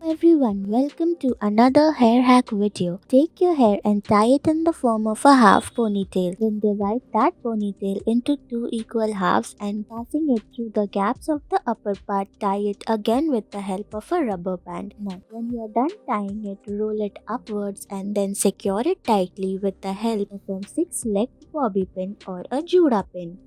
Everyone, welcome to another hair hack video. Take your hair and tie it in the form of a half ponytail. Then divide that ponytail into two equal halves and passing it through the gaps of the upper part, tie it again with the help of a rubber band. Now, when you are done tying it, roll it upwards and then secure it tightly with the help of a 6-legged bobby pin or a Juda pin.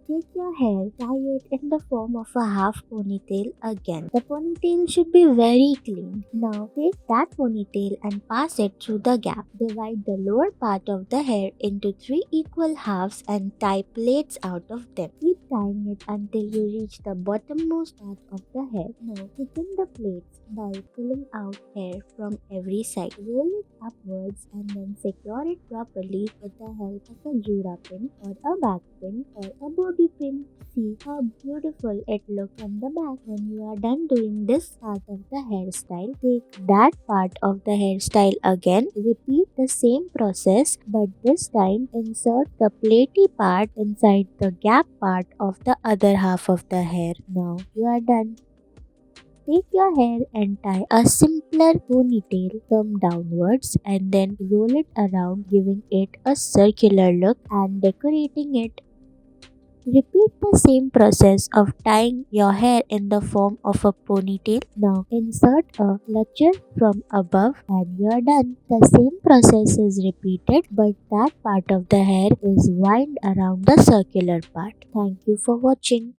Take your hair, tie it in the form of a half ponytail again. The ponytail should be very clean. Now take that ponytail and pass it through the gap. Divide the lower part of the hair into 3 equal halves and tie plaits out of them. Keep tying it until you reach the bottommost part of the hair. Now thicken the plaits by pulling out hair from every side. Roll it upwards and then secure it properly with the help of a Juda pin or a back pin or a bobby pin. See how beautiful it looks from the back. When you are done doing this part of the hairstyle, take that part of the hairstyle again. Repeat the same process, but this time insert the plaity part inside the gap part of the other half of the hair. Now you are done. Take your hair and tie a simpler ponytail from downwards and then roll it around, giving it a circular look and decorating it. Repeat the same process of tying your hair in the form of a ponytail. Now insert a clutcher from above and you are done. The same process is repeated, but that part of the hair is wound around the circular part. Thank you for watching.